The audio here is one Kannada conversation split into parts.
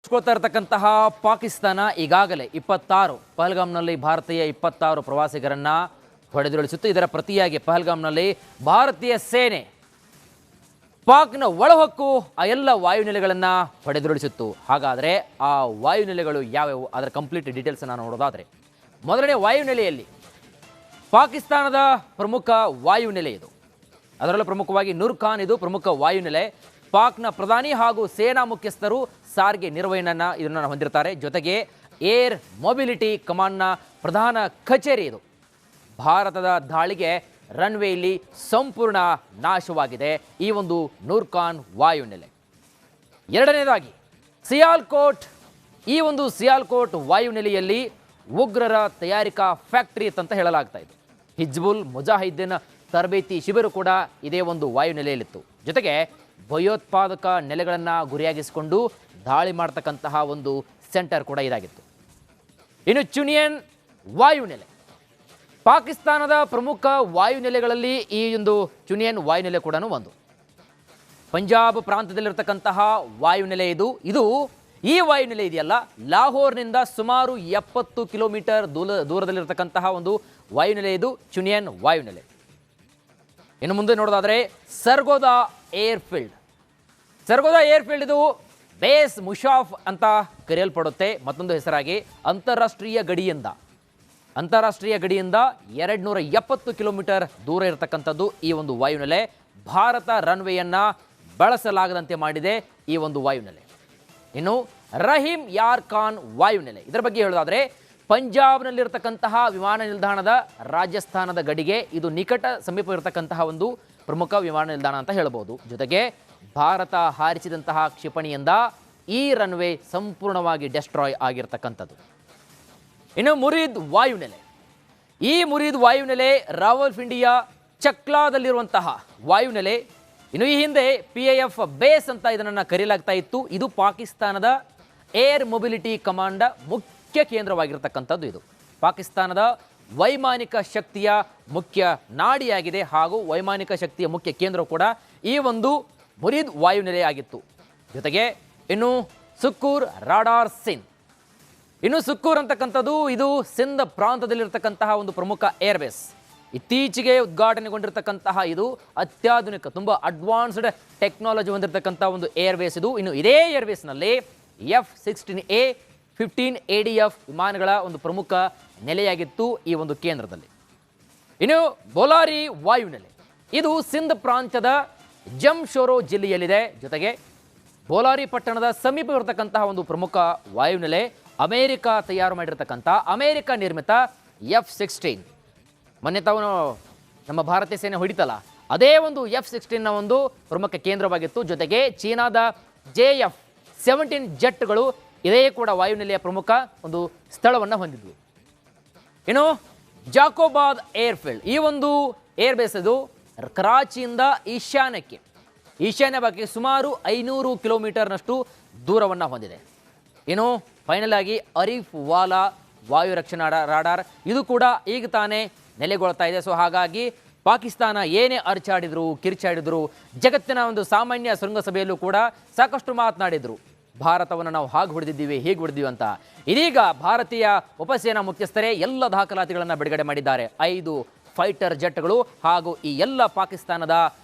ಿಸ್ಕೊಳ್ತಾ ಇರತಕ್ಕಂತಹ ಪಾಕಿಸ್ತಾನ ಈಗಾಗಲೇ 26 ಪಹಲ್ಗಾಮ್ನಲ್ಲಿ ಭಾರತೀಯ 26 ಪ್ರವಾಸಿಗರನ್ನ ಹೊಡೆದುರುಳಿಸಿತ್ತು. ಇದರ ಪ್ರತಿಯಾಗಿ ಪಹಲ್ಗಾಮ್ನಲ್ಲಿ ಭಾರತೀಯ ಸೇನೆ ಪಾಕ್ನ ಒಳಹೊಕ್ಕು ಆ ಎಲ್ಲ ವಾಯುನೆಲೆಗಳನ್ನು ಹೊಡೆದುರುಳಿಸಿತ್ತು. ಹಾಗಾದರೆ ಆ ವಾಯುನೆಲೆಗಳು ಯಾವ್ಯಾವು ಅದರ ಕಂಪ್ಲೀಟ್ ಡೀಟೇಲ್ಸನ್ನು ನೋಡೋದಾದರೆ, ಮೊದಲನೇ ವಾಯುನೆಲೆಯಲ್ಲಿ ಪಾಕಿಸ್ತಾನದ ಪ್ರಮುಖ ವಾಯುನೆಲೆ ಇದು. ಅದರಲ್ಲೂ ಪ್ರಮುಖವಾಗಿ ನೂರ್ ಖಾನ್ ಇದು ಪ್ರಮುಖ ವಾಯುನೆಲೆ. ಪಾಕ್ನ ಪ್ರಧಾನಿ ಹಾಗೂ ಸೇನಾ ಮುಖ್ಯಸ್ಥರು ಸಾರಿಗೆ ನಿರ್ವಹಣೆಯನ್ನು ಇದನ್ನು ಹೊಂದಿರ್ತಾರೆ. ಜೊತೆಗೆ ಏರ್ ಮೊಬಿಲಿಟಿ ಕಮಾಂಡ್ನ ಪ್ರಧಾನ ಕಚೇರಿ ಇದು. ಭಾರತದ ದಾಳಿಗೆ ರನ್ವೇಯಲ್ಲಿ ಸಂಪೂರ್ಣ ನಾಶವಾಗಿದೆ ಈ ಒಂದು ನೂರ್ ಖಾನ್ ವಾಯುನೆಲೆ. ಎರಡನೇದಾಗಿ ಸಿಯಾಲ್ಕೋಟ್. ಈ ಒಂದು ಸಿಯಾಲ್ಕೋಟ್ ವಾಯುನೆಲೆಯಲ್ಲಿ ಉಗ್ರರ ತಯಾರಿಕಾ ಫ್ಯಾಕ್ಟರಿ ಅಂತ ಹೇಳಲಾಗ್ತಾ ಇತ್ತು. ಹಿಜ್ಬುಲ್ ಮುಜಾಹಿದ್ದೀನ್ ತರಬೇತಿ ಶಿಬಿರ ಕೂಡ ಇದೇ ಒಂದು ವಾಯುನೆಲೆಯಲ್ಲಿತ್ತು. ಜೊತೆಗೆ ಭಯೋತ್ಪಾದಕ ನೆಲೆಗಳನ್ನು ಗುರಿಯಾಗಿಸಿಕೊಂಡು ದಾಳಿ ಮಾಡ್ತಕ್ಕಂತಹ ಒಂದು ಸೆಂಟರ್ ಕೂಡ ಇದಾಗಿತ್ತು. ಇನ್ನು ಚುನಿಯನ್ ವಾಯುನೆಲೆ, ಪಾಕಿಸ್ತಾನದ ಪ್ರಮುಖ ವಾಯುನೆಲೆಗಳಲ್ಲಿ ಈ ಒಂದು ಚುನಿಯನ್ ವಾಯುನೆಲೆ ಕೂಡ ಒಂದು. ಪಂಜಾಬ್ ಪ್ರಾಂತ್ಯದಲ್ಲಿರ್ತಕ್ಕಂತಹ ವಾಯುನೆಲೆ ಇದು ಈ ವಾಯುನೆಲೆ ಇದೆಯಲ್ಲ, ಲಾಹೋರ್ನಿಂದ ಸುಮಾರು 70 ಕಿಲೋಮೀಟರ್ ದೂರದಲ್ಲಿರ್ತಕ್ಕಂತಹ ಒಂದು ವಾಯುನೆಲೆ ಇದು ಚುನಿಯನ್ ವಾಯುನೆಲೆ. ಇನ್ನು ಮುಂದೆ ನೋಡೋದಾದರೆ ಸರ್ಗೋದಾ ಏರ್ಫೀಲ್ಡ್. ಸರ್ಗೋದಾ ಏರ್ಫೀಲ್ಡ್ ಇದು ಬೇಸ್ ಮುಷಾಫ್ ಅಂತ ಕರೆಯಲ್ಪಡುತ್ತೆ. ಮತ್ತೊಂದು ಹೆಸರಾಗಿ ಅಂತಾರಾಷ್ಟ್ರೀಯ ಗಡಿಯಿಂದ 270 ಕಿಲೋಮೀಟರ್ ದೂರ ಇರತಕ್ಕಂಥದ್ದು ಈ ಒಂದು ವಾಯುನೆಲೆ. ಭಾರತ ರನ್ವೇಯನ್ನು ಬಳಸಲಾಗದಂತೆ ಮಾಡಿದೆ ಈ ಒಂದು ವಾಯುನೆಲೆ. ಇನ್ನು ರಹೀಮ್ ಯಾರ್ ಖಾನ್ ವಾಯುನೆಲೆ, ಇದರ ಬಗ್ಗೆ ಹೇಳೋದಾದರೆ ಪಂಜಾಬ್ನಲ್ಲಿರ್ತಕ್ಕಂತಹ ವಿಮಾನ ನಿಲ್ದಾಣದ ರಾಜಸ್ಥಾನದ ಗಡಿಗೆ ಇದು ನಿಕಟ ಸಮೀಪ ಇರತಕ್ಕಂತಹ ಒಂದು ಪ್ರಮುಖ ವಿಮಾನ ನಿಲ್ದಾಣ ಅಂತ ಹೇಳ್ಬೋದು. ಜೊತೆಗೆ ಭಾರತ ಹಾರಿಸಿದಂತಹ ಕ್ಷಿಪಣಿಯಿಂದ ಈ ರನ್ವೇ ಸಂಪೂರ್ಣವಾಗಿ ಡೆಸ್ಟ್ರಾಯ್ ಆಗಿರ್ತಕ್ಕಂಥದ್ದು. ಇನ್ನು ಮುರೀದ್ ವಾಯುನೆಲೆ. ಈ ಮುರೀದ್ ವಾಯುನೆಲೆ ರಾವಲ್ಪಿಂಡಿಯ ಚಕ್ಲಾದಲ್ಲಿರುವಂತಹ ವಾಯುನೆಲೆ. ಇನ್ನು ಈ ಹಿಂದೆ PIF ಬೇಸ್ ಅಂತ ಇದನ್ನು ಕರೆಯಲಾಗ್ತಾ ಇತ್ತು. ಇದು ಪಾಕಿಸ್ತಾನದ ಏರ್ ಮೊಬಿಲಿಟಿ ಕಮಾಂಡ್ ಮುಖ್ಯ ಕೇಂದ್ರವಾಗಿರ್ತಕ್ಕಂಥದ್ದು. ಇದು ಪಾಕಿಸ್ತಾನದ ವೈಮಾನಿಕ ಶಕ್ತಿಯ ಮುಖ್ಯ ನಾಡಿಯಾಗಿದೆ ಹಾಗೂ ವೈಮಾನಿಕ ಶಕ್ತಿಯ ಮುಖ್ಯ ಕೇಂದ್ರ ಕೂಡ ಈ ಒಂದು ಮುರೀದ್ ವಾಯುನೆಲೆ ಆಗಿತ್ತು. ಜೊತೆಗೆ ಇನ್ನು ಸುಕ್ಕೂರ್ ರಾಡಾರ್ ಸಿಂಧ್. ಇನ್ನು ಸುಕ್ಕೂರ್ ಅಂತಕ್ಕಂಥದ್ದು ಇದು ಸಿಂಧ್ ಪ್ರಾಂತದಲ್ಲಿರ್ತಕ್ಕಂತಹ ಒಂದು ಪ್ರಮುಖ ಏರ್ಬೇಸ್. ಇತ್ತೀಚೆಗೆ ಉದ್ಘಾಟನೆಗೊಂಡಿರ್ತಕ್ಕಂತಹ ಇದು ಅತ್ಯಾಧುನಿಕ ತುಂಬ ಅಡ್ವಾನ್ಸ್ಡ್ ಟೆಕ್ನಾಲಜಿ ಹೊಂದಿರತಕ್ಕಂಥ ಒಂದು ಏರ್ಬೇಸ್ ಇದು. ಇನ್ನು ಇದೇ ಏರ್ಬೇಸ್ನಲ್ಲಿ F-16A 15 ADF ವಿಮಾನಗಳ ಒಂದು ಪ್ರಮುಖ ನೆಲೆಯಾಗಿತ್ತು ಈ ಒಂದು ಕೇಂದ್ರದಲ್ಲಿ. ಇನ್ನು ಬೋಲಾರಿ ವಾಯುನೆಲೆ, ಇದು ಸಿಂಧ್ ಪ್ರಾಂತ್ಯದ ಜಮ್ಶೋರೋ ಜಿಲ್ಲೆಯಲ್ಲಿದೆ. ಜೊತೆಗೆ ಬೋಲಾರಿ ಪಟ್ಟಣದ ಸಮೀಪ ಇರತಕ್ಕಂತಹ ಒಂದು ಪ್ರಮುಖ ವಾಯುನೆಲೆ. ಅಮೇರಿಕ ತಯಾರು ಮಾಡಿರ್ತಕ್ಕಂಥ ಅಮೇರಿಕ ನಿರ್ಮಿತ F-16 ಮೊನ್ನೆ ತಾವು ನಮ್ಮ ಭಾರತೀಯ ಸೇನೆ ಹೊಡಿತಲ್ಲ, ಅದೇ ಒಂದು F-16ನ ಒಂದು ಪ್ರಮುಖ ಕೇಂದ್ರವಾಗಿತ್ತು. ಜೊತೆಗೆ ಚೀನಾದ JF-17 ಜೆಟ್ಗಳು ಇದೇ ಕೂಡ ವಾಯುನೆಲೆಯ ಪ್ರಮುಖ ಒಂದು ಸ್ಥಳವನ್ನು ಹೊಂದಿದ್ವು. ಇನ್ನು ಜಾಕೋಬಾದ್ ಏರ್ಫೀಲ್ಡ್, ಈ ಒಂದು ಏರ್ಬೇಸ್ ಇದು ಕರಾಚಿಯಿಂದ ಈಶಾನ್ಯ ಭಾಗಕ್ಕೆ ಸುಮಾರು 500 ಕಿಲೋಮೀಟರ್ನಷ್ಟು ದೂರವನ್ನು ಹೊಂದಿದೆ. ಇನ್ನು ಫೈನಲ್ ಆಗಿ ಅರಿಫ್ ವಾಲಾ ವಾಯು ರಕ್ಷಣಾ ರಾಡಾರ್ ಇದು ಕೂಡ ಈಗ ತಾನೇ ನೆಲೆಗೊಳ್ತಾ ಇದೆ. ಸೊ ಹಾಗಾಗಿ ಪಾಕಿಸ್ತಾನ ಏನೇ ಅರ್ಚಾಡಿದ್ರು ಕಿರ್ಚಾಡಿದ್ರು, ಜಗತ್ತಿನ ಒಂದು ಸಾಮಾನ್ಯ ಶೃಂಗಸಭೆಯಲ್ಲೂ ಕೂಡ ಸಾಕಷ್ಟು ಮಾತನಾಡಿದ್ರು, ಭಾರತವನ್ನು ನಾವು ಹಾಗೆ ಹೊಡೆದಿದ್ದೀವಿ ಹೀಗೆ ಹೊಡೆದಿದ್ದೀವಿ ಅಂತ. ಇದೀಗ ಭಾರತೀಯ ಉಪಸೇನಾ ಮುಖ್ಯಸ್ಥರೇ ಎಲ್ಲ ದಾಖಲಾತಿಗಳನ್ನು ಬಿಡುಗಡೆ ಮಾಡಿದ್ದಾರೆ. 5 ಫೈಟರ್ ಜೆಟ್ಗಳು ಹಾಗೂ ಈ ಎಲ್ಲ ಪಾಕಿಸ್ತಾನದ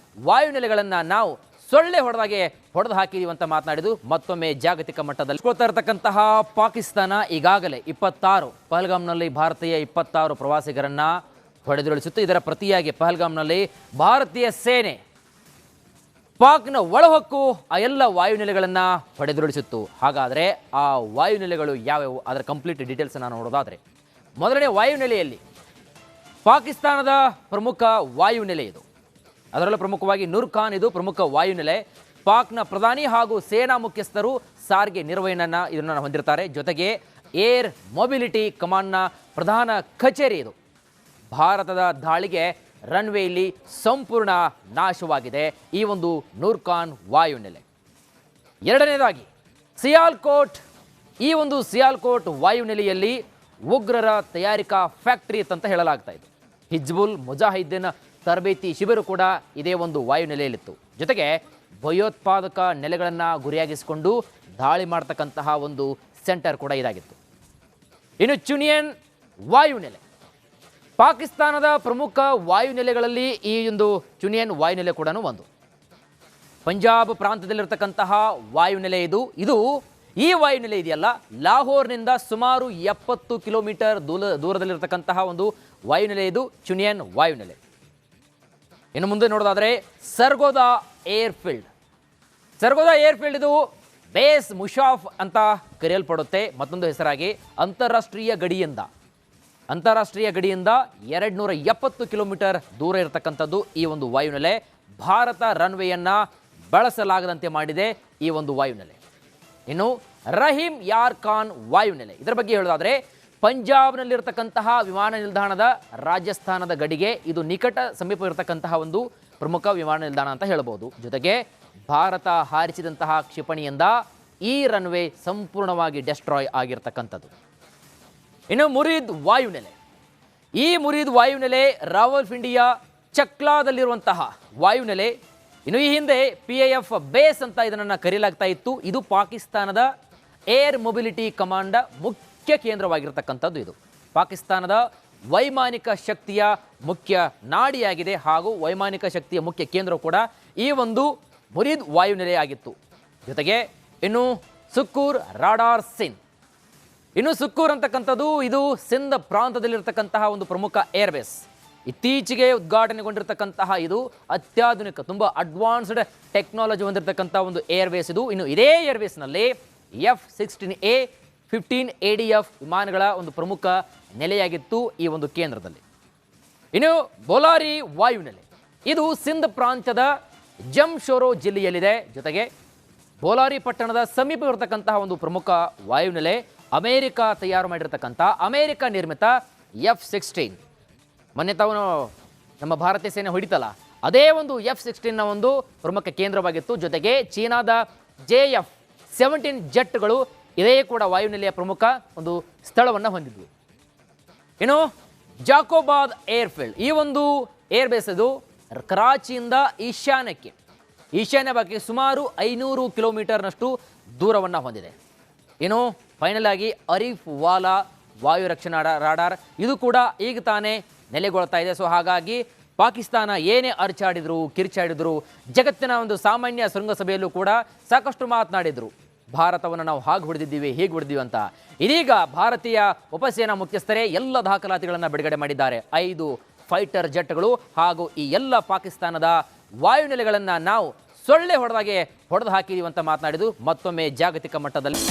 ವಾಯುನೆಲೆಗಳನ್ನು ನಾವು ಸೊಳ್ಳೆ ಹೊಡೆದು ಹಾಕಿದೀವಿ ಅಂತ ಮಾತನಾಡಿದ್ದು ಮತ್ತೊಮ್ಮೆ ಜಾಗತಿಕ ಮಟ್ಟದಲ್ಲಿ ಿಸ್ಕೊಳ್ತಾ ಇರತಕ್ಕಂತಹ ಪಾಕಿಸ್ತಾನ ಈಗಾಗಲೇ 26 ಪಹಲ್ಗಾಮ್ನಲ್ಲಿ ಭಾರತೀಯ 26 ಪ್ರವಾಸಿಗರನ್ನ ಹೊಡೆದುರುಳಿಸಿತ್ತು. ಇದರ ಪ್ರತಿಯಾಗಿ ಪಹಲ್ಗಾಮ್ನಲ್ಲಿ ಭಾರತೀಯ ಸೇನೆ ಪಾಕ್ನ ಒಳಹೊಕ್ಕು ಆ ಎಲ್ಲ ವಾಯುನೆಲೆಗಳನ್ನು ಹೊಡೆದುರುಳಿಸಿತ್ತು. ಹಾಗಾದರೆ ಆ ವಾಯುನೆಲೆಗಳು ಯಾವ್ಯಾವು ಅದರ ಕಂಪ್ಲೀಟ್ ಡೀಟೇಲ್ಸನ್ನು ನೋಡೋದಾದರೆ, ಮೊದಲನೇ ವಾಯುನೆಲೆಯಲ್ಲಿ ಪಾಕಿಸ್ತಾನದ ಪ್ರಮುಖ ವಾಯುನೆಲೆ ಇದು. ಅದರಲ್ಲೂ ಪ್ರಮುಖವಾಗಿ ನೂರ್ ಖಾನ್ ಇದು ಪ್ರಮುಖ ವಾಯುನೆಲೆ. ಪಾಕ್ನ ಪ್ರಧಾನಿ ಹಾಗೂ ಸೇನಾ ಮುಖ್ಯಸ್ಥರು ಸಾರಿಗೆ ನಿರ್ವಹಣೆಯನ್ನು ಇದನ್ನು ಹೊಂದಿರ್ತಾರೆ. ಜೊತೆಗೆ ಏರ್ ಮೊಬಿಲಿಟಿ ಕಮಾಂಡ್ನ ಪ್ರಧಾನ ಕಚೇರಿ ಇದು. ಭಾರತದ ದಾಳಿಗೆ ರನ್ವೇಯಲ್ಲಿ ಸಂಪೂರ್ಣ ನಾಶವಾಗಿದೆ ಈ ಒಂದು ನೂರ್ ಖಾನ್ ವಾಯುನೆಲೆ. ಎರಡನೇದಾಗಿ ಸಿಯಾಲ್ಕೋಟ್. ಈ ಒಂದು ಸಿಯಾಲ್ಕೋಟ್ ವಾಯುನೆಲೆಯಲ್ಲಿ ಉಗ್ರರ ತಯಾರಿಕಾ ಫ್ಯಾಕ್ಟರಿ ಅಂತ ಹೇಳಲಾಗ್ತಾ ಇತ್ತು. ಹಿಜ್ಬುಲ್ ಮುಜಾಹಿದ್ದೀನ್ ತರಬೇತಿ ಶಿಬಿರ ಕೂಡ ಇದೇ ಒಂದು ವಾಯುನೆಲೆಯಲ್ಲಿತ್ತು. ಜೊತೆಗೆ ಭಯೋತ್ಪಾದಕ ನೆಲೆಗಳನ್ನು ಗುರಿಯಾಗಿಸಿಕೊಂಡು ದಾಳಿ ಮಾಡ್ತಕ್ಕಂತಹ ಒಂದು ಸೆಂಟರ್ ಕೂಡ ಇದಾಗಿತ್ತು. ಇನ್ನು ಚುನಿಯನ್ ವಾಯುನೆಲೆ, ಪಾಕಿಸ್ತಾನದ ಪ್ರಮುಖ ವಾಯುನೆಲೆಗಳಲ್ಲಿ ಈ ಒಂದು ಚುನಿಯನ್ ವಾಯುನೆಲೆ ಕೂಡ ಒಂದು. ಪಂಜಾಬ್ ಪ್ರಾಂತ್ಯದಲ್ಲಿರ್ತಕ್ಕಂತಹ ವಾಯುನೆಲೆ ಇದು ಈ ವಾಯುನೆಲೆ ಇದೆಯಲ್ಲ, ಲಾಹೋರ್ನಿಂದ ಸುಮಾರು 70 ಕಿಲೋಮೀಟರ್ ದೂರದಲ್ಲಿರ್ತಕ್ಕಂತಹ ಒಂದು ವಾಯುನೆಲೆ ಇದು ಚುನಿಯನ್ ವಾಯುನೆಲೆ. ಇನ್ನು ಮುಂದೆ ನೋಡೋದಾದರೆ ಸರ್ಗೋದಾ ಏರ್ಫೀಲ್ಡ್. ಸರ್ಗೋದಾ ಏರ್ಫೀಲ್ಡ್ ಇದು ಬೇಸ್ ಮುಷಾಫ್ ಅಂತ ಕರೆಯಲ್ಪಡುತ್ತೆ. ಮತ್ತೊಂದು ಹೆಸರಾಗಿ ಅಂತಾರಾಷ್ಟ್ರೀಯ ಗಡಿಯಿಂದ 270 ಕಿಲೋಮೀಟರ್ ದೂರ ಇರತಕ್ಕಂಥದ್ದು ಈ ಒಂದು ವಾಯುನೆಲೆ. ಭಾರತ ರನ್ವೇಯನ್ನು ಬಳಸಲಾಗದಂತೆ ಮಾಡಿದೆ ಈ ಒಂದು ವಾಯುನೆಲೆ. ಇನ್ನು ರಹೀಮ್ ಯಾರ್ ಖಾನ್ ವಾಯುನೆಲೆ, ಇದರ ಬಗ್ಗೆ ಹೇಳೋದಾದರೆ ಪಂಜಾಬ್ನಲ್ಲಿರ್ತಕ್ಕಂತಹ ವಿಮಾನ ನಿಲ್ದಾಣದ ರಾಜಸ್ಥಾನದ ಗಡಿಗೆ ಇದು ನಿಕಟ ಸಮೀಪ ಇರತಕ್ಕಂತಹ ಒಂದು ಪ್ರಮುಖ ವಿಮಾನ ನಿಲ್ದಾಣ ಅಂತ ಹೇಳ್ಬೋದು. ಜೊತೆಗೆ ಭಾರತ ಹಾರಿಸಿದಂತಹ ಕ್ಷಿಪಣಿಯಿಂದ ಈ ರನ್ವೇ ಸಂಪೂರ್ಣವಾಗಿ ಡೆಸ್ಟ್ರಾಯ್ ಆಗಿರ್ತಕ್ಕಂಥದ್ದು. ಇನ್ನು ಮುರೀದ್ ವಾಯುನೆಲೆ, ಈ ಮುರೀದ್ ವಾಯುನೆಲೆ ರಾವಲ್ಪಿಂಡಿಯ ಚಕ್ಲಾದಲ್ಲಿರುವಂತಹ ವಾಯುನೆಲೆ. ಇನ್ನು ಈ ಹಿಂದೆ PAF ಬೇಸ್ ಅಂತ ಇದನ್ನು ಕರೆಯಲಾಗ್ತಾ ಇತ್ತು. ಇದು ಪಾಕಿಸ್ತಾನದ ಏರ್ ಮೊಬಿಲಿಟಿ ಕಮಾಂಡ್ ಮುಖ್ಯ ಕೇಂದ್ರವಾಗಿರ್ತಕ್ಕಂಥದ್ದು. ಇದು ಪಾಕಿಸ್ತಾನದ ವೈಮಾನಿಕ ಶಕ್ತಿಯ ಮುಖ್ಯ ನಾಡಿಯಾಗಿದೆ ಹಾಗೂ ವೈಮಾನಿಕ ಶಕ್ತಿಯ ಮುಖ್ಯ ಕೇಂದ್ರ ಕೂಡ ಈ ಒಂದು ಮುರೀದ್ ವಾಯುನೆಲೆ ಆಗಿತ್ತು. ಜೊತೆಗೆ ಇನ್ನು ಸುಕ್ಕೂರ್ ರಾಡಾರ್ ಸಿಂಧ್, ಇನ್ನು ಸುಕ್ಕೂರ್ ಅಂತಕ್ಕಂಥದ್ದು ಇದು ಸಿಂಧ್ ಪ್ರಾಂತದಲ್ಲಿರ್ತಕ್ಕಂತಹ ಒಂದು ಪ್ರಮುಖ ಏರ್ಬೇಸ್. ಇತ್ತೀಚೆಗೆ ಉದ್ಘಾಟನೆಗೊಂಡಿರ್ತಕ್ಕಂತಹ ಇದು ಅತ್ಯಾಧುನಿಕ, ತುಂಬ ಅಡ್ವಾನ್ಸ್ಡ್ ಟೆಕ್ನಾಲಜಿ ಹೊಂದಿರತಕ್ಕಂಥ ಒಂದು ಏರ್ಬೇಸ್ ಇದು. ಇನ್ನು ಇದೇ ಏರ್ಬೇಸ್ನಲ್ಲಿ F-16A 15 ADF ವಿಮಾನಗಳ ಒಂದು ಪ್ರಮುಖ ನೆಲೆಯಾಗಿತ್ತು ಈ ಒಂದು ಕೇಂದ್ರದಲ್ಲಿ. ಇನ್ನು ಬೋಲಾರಿ ವಾಯುನೆಲೆ, ಇದು ಸಿಂಧ್ ಪ್ರಾಂತ್ಯದ ಜಮ್ಶೋರೋ ಜಿಲ್ಲೆಯಲ್ಲಿದೆ. ಜೊತೆಗೆ ಬೋಲಾರಿ ಪಟ್ಟಣದ ಸಮೀಪವಿರತಕ್ಕಂತಹ ಒಂದು ಪ್ರಮುಖ ವಾಯುನೆಲೆ. ಅಮೇರಿಕ ತಯಾರು ಮಾಡಿರ್ತಕ್ಕಂಥ ಅಮೇರಿಕ ನಿರ್ಮಿತ F-16, ಮೊನ್ನೆ ತಾವು ನಮ್ಮ ಭಾರತೀಯ ಸೇನೆ ಹೊಡಿತಲ್ಲ, ಅದೇ ಒಂದು F-16ನ ಒಂದು ಪ್ರಮುಖ ಕೇಂದ್ರವಾಗಿತ್ತು. ಜೊತೆಗೆ ಚೀನಾದ JF-17 ಜೆಟ್ಗಳು ಇದೇ ಕೂಡ ವಾಯುನೆಲೆಯ ಪ್ರಮುಖ ಒಂದು ಸ್ಥಳವನ್ನು ಹೊಂದಿದ್ವು. ಇನ್ನು ಜಾಕೋಬಾದ್ ಏರ್ಫೀಲ್ಡ್, ಈ ಒಂದು ಏರ್ಬೇಸ್ ಇದು ಕರಾಚಿಯಿಂದ ಈಶಾನ್ಯ ಭಾಗಕ್ಕೆ ಸುಮಾರು 500 ಕಿಲೋಮೀಟರ್ನಷ್ಟು ದೂರವನ್ನು ಹೊಂದಿದೆ. ಇನ್ನು ಫೈನಲ್ ಆಗಿ ಅರಿಫ್ ವಾಲಾ ವಾಯು ರಕ್ಷಣಾ ರಾಡಾರ್, ಇದು ಕೂಡ ಈಗ ತಾನೇ ನೆಲೆಗೊಳ್ತಾ ಇದೆ. ಸೊ ಹಾಗಾಗಿ ಪಾಕಿಸ್ತಾನ ಏನೇ ಅರಚಾಡಿದ್ರು, ಕಿರ್ಚಾಡಿದ್ರು, ಜಗತ್ತಿನ ಒಂದು ಸಾಮಾನ್ಯ ಶೃಂಗಸಭೆಯಲ್ಲೂ ಕೂಡ ಸಾಕಷ್ಟು ಮಾತನಾಡಿದ್ರು, ಭಾರತವನ್ನು ನಾವು ಹಾಗೆ ಹೊಡೆದಿದ್ದೀವಿ, ಹೀಗೆ ಹೊಡೆದಿದ್ದೀವಿ ಅಂತ. ಇದೀಗ ಭಾರತೀಯ ಉಪಸೇನಾ ಮುಖ್ಯಸ್ಥರೇ ಎಲ್ಲ ದಾಖಲಾತಿಗಳನ್ನು ಬಿಡುಗಡೆ ಮಾಡಿದ್ದಾರೆ. 5 ಫೈಟರ್ ಜೆಟ್ಗಳು ಹಾಗೂ ಈ ಎಲ್ಲ ಪಾಕಿಸ್ತಾನದ ವಾಯುನೆಲೆಗಳನ್ನು ನಾವು ಸೊಳ್ಳೆ ಹೊಡೆದಾಗೆ ಹೊಡೆದು ಹಾಕಿದೀವಿ ಅಂತ ಮಾತನಾಡಿದ್ದು ಮತ್ತೊಮ್ಮೆ ಜಾಗತಿಕ ಮಟ್ಟದಲ್ಲಿ